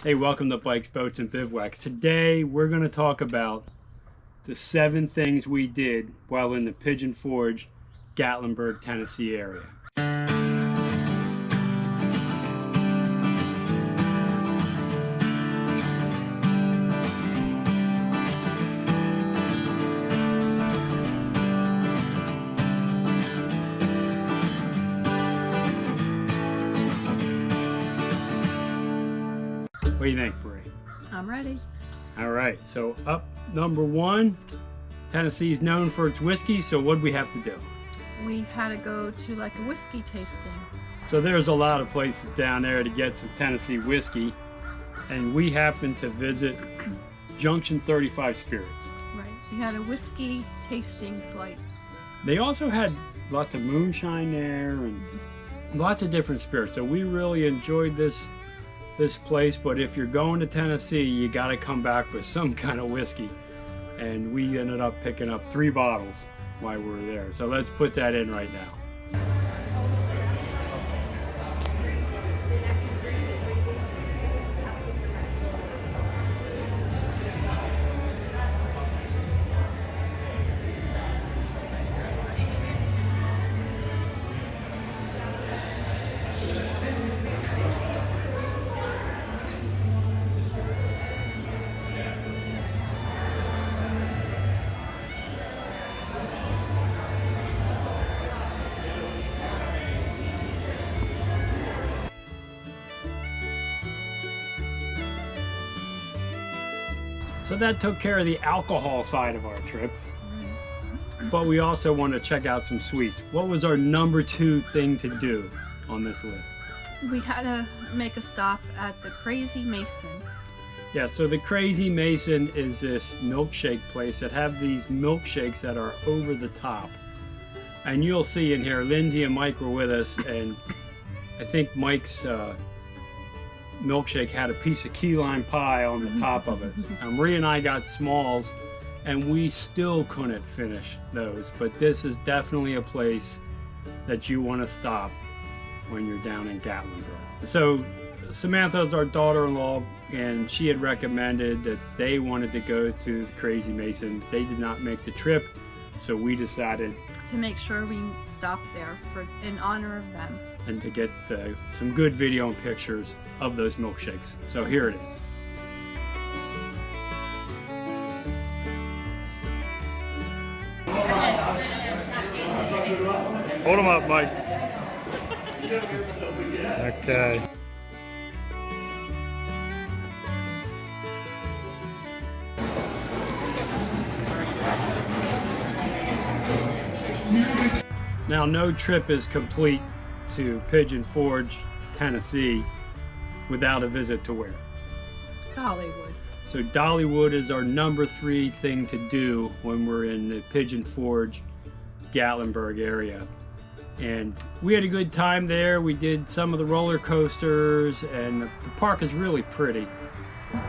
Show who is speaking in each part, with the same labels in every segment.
Speaker 1: Hey, welcome to Bikes, Boats, and Bivouacs. Today we're going to talk about the 7 things we did while in the Pigeon Forge, Gatlinburg, Tennessee area. What do you think, Brie?
Speaker 2: I'm ready.
Speaker 1: All right, so up number 1, Tennessee is known for its whiskey, so what did we have to do?
Speaker 2: We had to go to like a whiskey tasting.
Speaker 1: So there's a lot of places down there to get some Tennessee whiskey, and we happened to visit Junction 35 Spirits.
Speaker 2: Right. We had a whiskey tasting flight.
Speaker 1: They also had lots of moonshine there and lots of different spirits, so we really enjoyed this place. But if you're going to Tennessee, you got to come back with some kind of whiskey, and we ended up picking up 3 bottles while we were there. So let's put that in right now. So that took care of the alcohol side of our trip, but we also want to check out some sweets. What was our number 2 thing to do on this list?
Speaker 2: We had to make a stop at the Crazy Mason.
Speaker 1: Yeah, so the Crazy Mason is this milkshake place that have these milkshakes that are over the top. And you'll see in here, Lindsay and Mike were with us, and I think Mike's milkshake had a piece of key lime pie on the top of it. Marie and I got smalls, and we still couldn't finish those. But this is definitely a place that you want to stop when you're down in Gatlinburg. So Samantha's our daughter-in-law, and she had recommended that they wanted to go to the Crazy Mason. They did not make the trip, so we decided
Speaker 2: to make sure we stopped there in honor of them.
Speaker 1: And to get some good video and pictures of those milkshakes. So here it is. Hold them up, Mike. Okay. Now, no trip is complete to Pigeon Forge, Tennessee, without a visit to where?
Speaker 2: Dollywood.
Speaker 1: So Dollywood is our number 3 thing to do when we're in the Pigeon Forge, Gatlinburg area. And we had a good time there. We did some of the roller coasters, and the park is really pretty.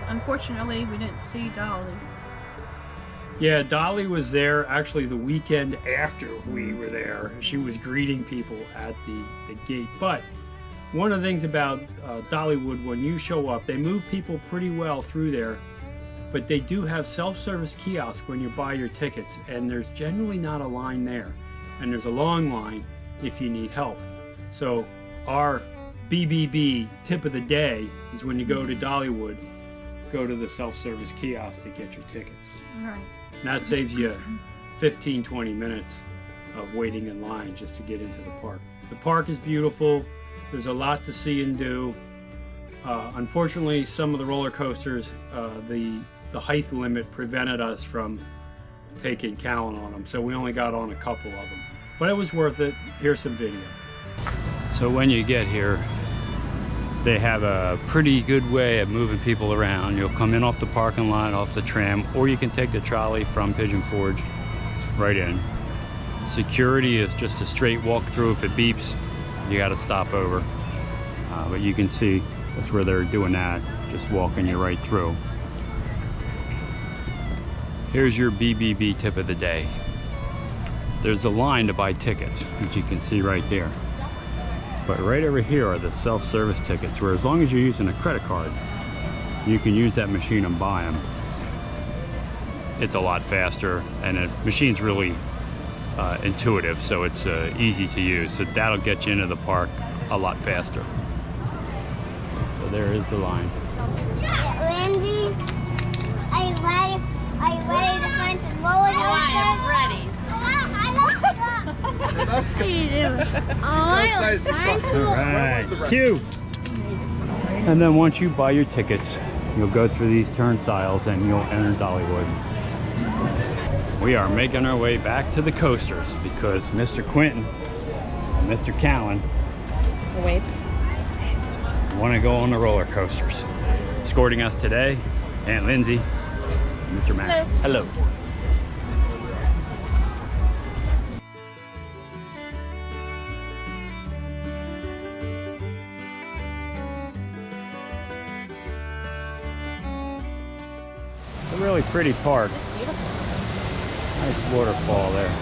Speaker 2: Unfortunately, we didn't see Dolly.
Speaker 1: Yeah, Dolly was there actually the weekend after we were there. She was greeting people at the gate. But one of the things about Dollywood, when you show up, they move people pretty well through there, but they do have self-service kiosks when you buy your tickets, and there's generally not a line there. And there's a long line if you need help. So our BBB tip of the day is when you go to Dollywood, go to the self-service kiosk to get your tickets.
Speaker 2: Right.
Speaker 1: And that saves you 15-20 minutes of waiting in line just to get into the park. The park is beautiful. There's a lot to see and do. Unfortunately, some of the roller coasters, the height limit prevented us from taking Callan on them, so we only got on a couple of them. But it was worth it. Here's some video. So when you get here, they have a pretty good way of moving people around. You'll come in off the parking lot, off the tram, or you can take the trolley from Pigeon Forge right in. Security is just a straight walk through. If it beeps, you got to stop over. But you can see that's where they're doing that, just walking you right through. Here's your BBB tip of the day. There's a line to buy tickets, which you can see right there. But right over here are the self-service tickets, where as long as you're using a credit card, you can use that machine and buy them. It's a lot faster, and the machine's really intuitive, so it's easy to use. So that'll get you into the park a lot faster. So there is the line.
Speaker 3: Lindsay, are you ready to find some roller coasters?
Speaker 2: I am ready.
Speaker 3: Let's go. She's
Speaker 4: so excited to stop.
Speaker 1: All right, cue. And then once you buy your tickets, you'll go through these turnstiles and you'll enter Dollywood. We are making our way back to the coasters because Mr. Quentin and Mr. Callan want to go on the roller coasters. Escorting us today, Aunt Lindsay and Mr. Matt. Hello. A really pretty park. Nice waterfall there.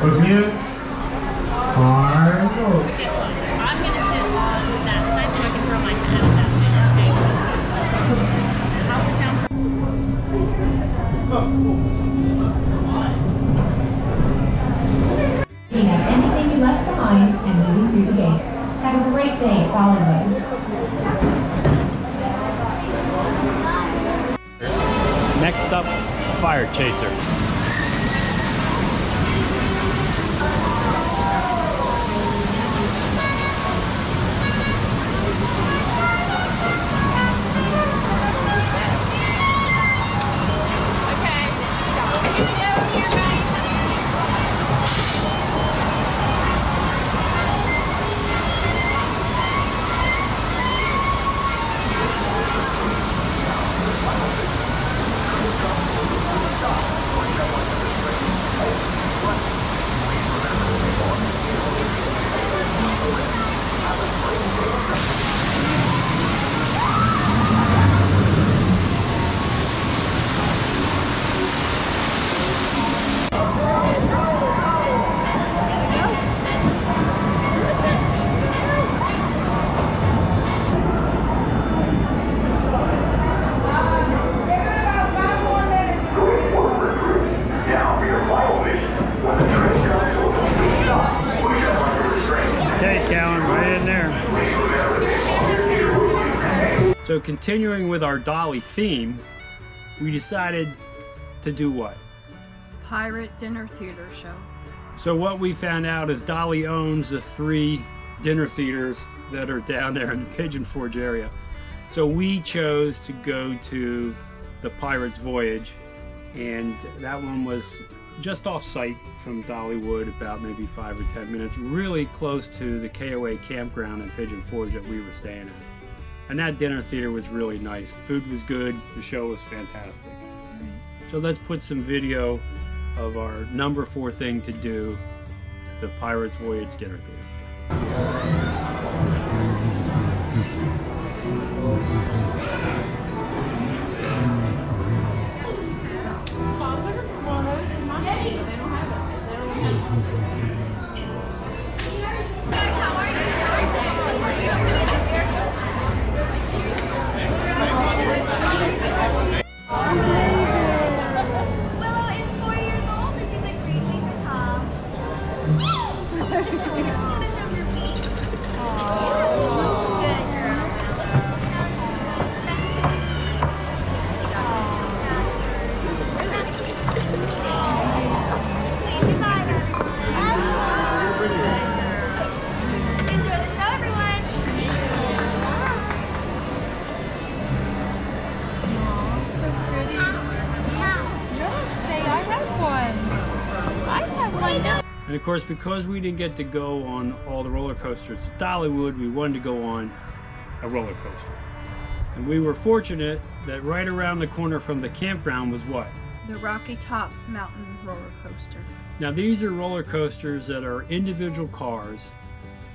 Speaker 5: With you?
Speaker 6: I'm going to sit on that side so I can throw my head at that thing. Okay. I'll sit down.
Speaker 7: Picking up anything you left behind and moving through the gates. Have a great day at Dollywood.
Speaker 1: Next up, Fire Chaser. So continuing with our Dolly theme, we decided to do what?
Speaker 2: Pirate Dinner Theater Show.
Speaker 1: So what we found out is Dolly owns the 3 dinner theaters that are down there in the Pigeon Forge area. So we chose to go to the Pirates Voyage, and that one was just off site from Dollywood, about maybe 5 or 10 minutes, really close to the KOA campground in Pigeon Forge that we were staying at. And that dinner theater was really nice. Food was good, the show was fantastic. So let's put some video of our number 4 thing to do, the Pirates Voyage Dinner Theater. And of course, because we didn't get to go on all the roller coasters at Dollywood, we wanted to go on a roller coaster. And we were fortunate that right around the corner from the campground was what?
Speaker 2: The Rocky Top Mountain roller coaster.
Speaker 1: Now these are roller coasters that are individual cars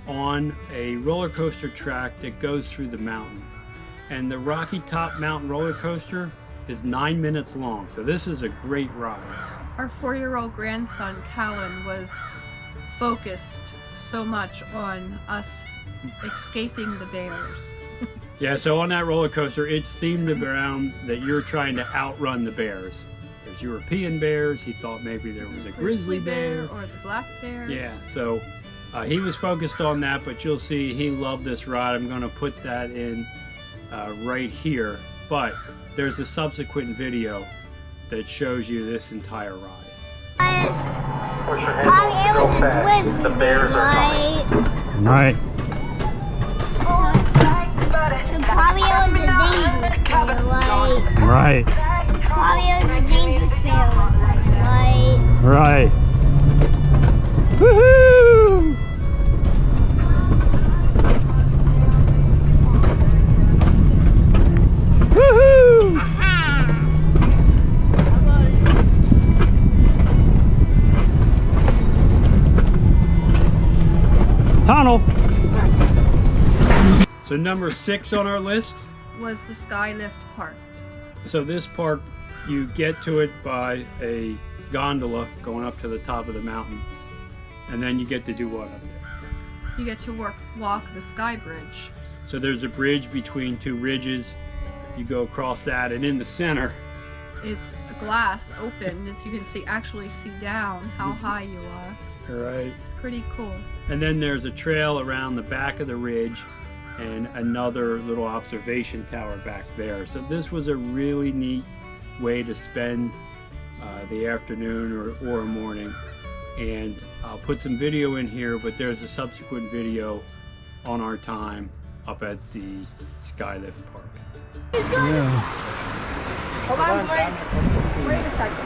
Speaker 1: on a roller coaster track that goes through the mountain. And the Rocky Top Mountain roller coaster is 9 minutes long. So this is a great ride.
Speaker 2: Our 4-year-old grandson, Callan, was focused so much on us escaping the bears.
Speaker 1: Yeah, so on that roller coaster, it's themed around that you're trying to outrun the bears. There's European bears. He thought maybe there was a grizzly bear.
Speaker 2: Or the black bears.
Speaker 1: Yeah, so he was focused on that, but you'll see he loved this ride. I'm going to put that in right here. But there's a subsequent video that shows you this entire ride.
Speaker 5: Push your head real fast. The bears are coming.
Speaker 1: Right.
Speaker 3: So probably it was a dangerous bear, right?
Speaker 1: Right.
Speaker 3: Probably it was a dangerous bear, right?
Speaker 1: Right. Woohoo! Woohoo! Tunnel. So number 6 on our list
Speaker 2: Was the Skylift Park.
Speaker 1: So this park, you get to it by a gondola going up to the top of the mountain, and then you get to do what up there?
Speaker 2: You get to walk the Sky Bridge.
Speaker 1: So there's a bridge between 2 ridges. You go across that, and in the center,
Speaker 2: It's a glass open, as you can actually see down how high you are.
Speaker 1: right?
Speaker 2: It's pretty cool.
Speaker 1: And then there's a trail around the back of the ridge, and another little observation tower back there. So this was a really neat way to spend the afternoon or morning. And I'll put some video in here, but there's a subsequent video on our time up at the Skylift Park. Yeah.
Speaker 4: Hold on, please. Wait a second.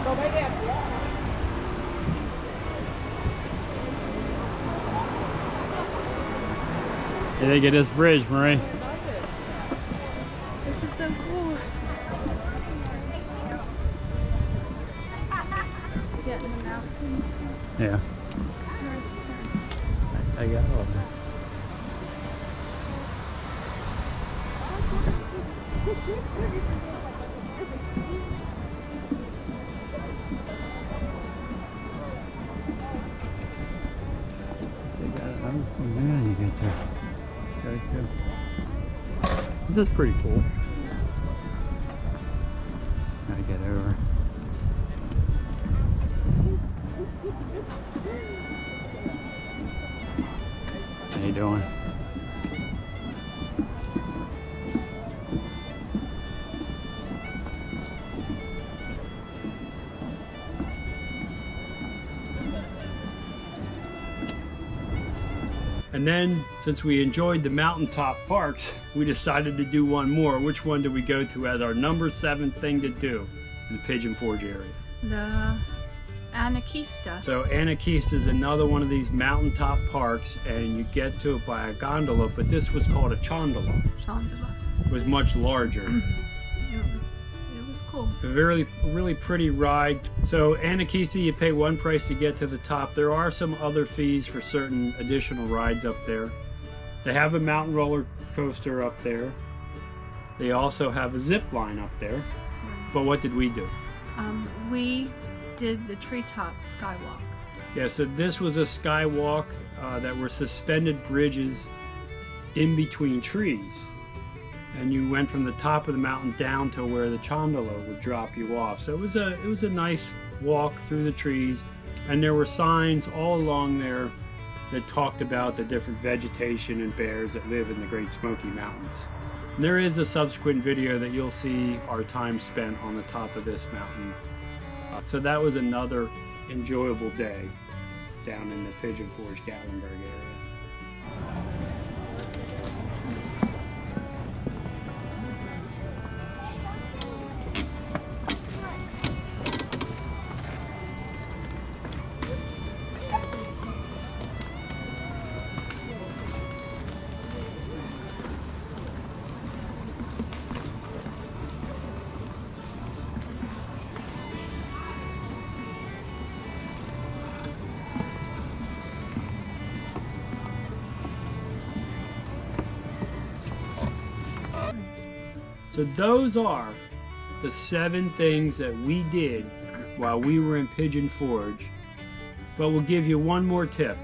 Speaker 4: Go right there.
Speaker 1: You think of this bridge, Marie?
Speaker 2: This is so cool. Get in the mountains.
Speaker 1: Yeah. I got all that. Yeah, you get to. This is pretty cool. Gotta get over. How you doing? And then, since we enjoyed the mountaintop parks, we decided to do one more. Which one did we go to as our number 7 thing to do in the Pigeon Forge area?
Speaker 2: The Anakeesta.
Speaker 1: So Anakeesta is another one of these mountaintop parks, and you get to it by a gondola, but this was called a chondola.
Speaker 2: Chandala.
Speaker 1: It was much larger.
Speaker 2: It was cool.
Speaker 1: A really pretty ride. So Anakeesta, you pay one price to get to the top. There are some other fees for certain additional rides up there. They have a mountain roller coaster up there. They also have a zip line up there. But what did we do?
Speaker 2: We did the treetop skywalk.
Speaker 1: Yeah, so this was a skywalk that were suspended bridges in between trees. And you went from the top of the mountain down to where the chondola would drop you off. So it was a nice walk through the trees, and there were signs all along there that talked about the different vegetation and bears that live in the Great Smoky Mountains. And there is a subsequent video that you'll see our time spent on the top of this mountain. So that was another enjoyable day down in the Pigeon Forge Gatlinburg area. So those are the 7 things that we did while we were in Pigeon Forge. But we'll give you one more tip.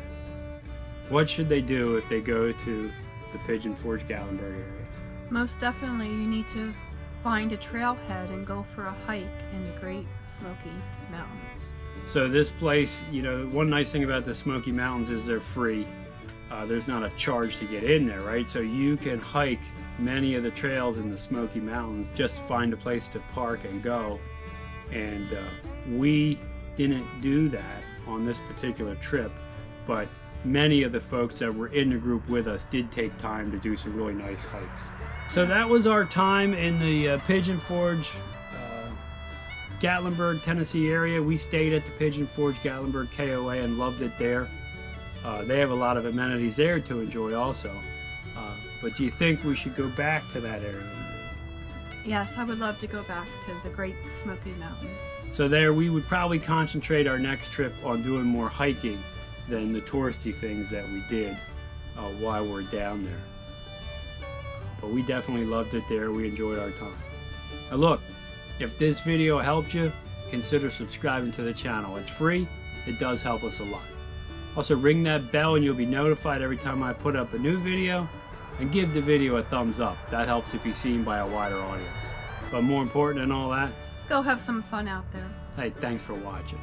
Speaker 1: What should they do if they go to the Pigeon Forge Gatlinburg area?
Speaker 2: Most definitely, you need to find a trailhead and go for a hike in the Great Smoky Mountains.
Speaker 1: So this place, you know, one nice thing about the Smoky Mountains is they're free. There's not a charge to get in there, right? So you can hike many of the trails in the Smoky Mountains, just find a place to park and go. And we didn't do that on this particular trip, but many of the folks that were in the group with us did take time to do some really nice hikes. So that was our time in the Pigeon Forge Gatlinburg, Tennessee area. We stayed at the Pigeon Forge Gatlinburg KOA and loved it there. They have a lot of amenities there to enjoy also. But do you think we should go back to that area?
Speaker 2: Yes, I would love to go back to the Great Smoky Mountains.
Speaker 1: So there we would probably concentrate our next trip on doing more hiking than the touristy things that we did while we're down there. But we definitely loved it there. We enjoyed our time. Now look, if this video helped you, consider subscribing to the channel. It's free. It does help us a lot. Also ring that bell and you'll be notified every time I put up a new video, and give the video a thumbs up. That helps it be seen by a wider audience. But more important than all that,
Speaker 2: Go have some fun out there.
Speaker 1: hey, thanks for watching.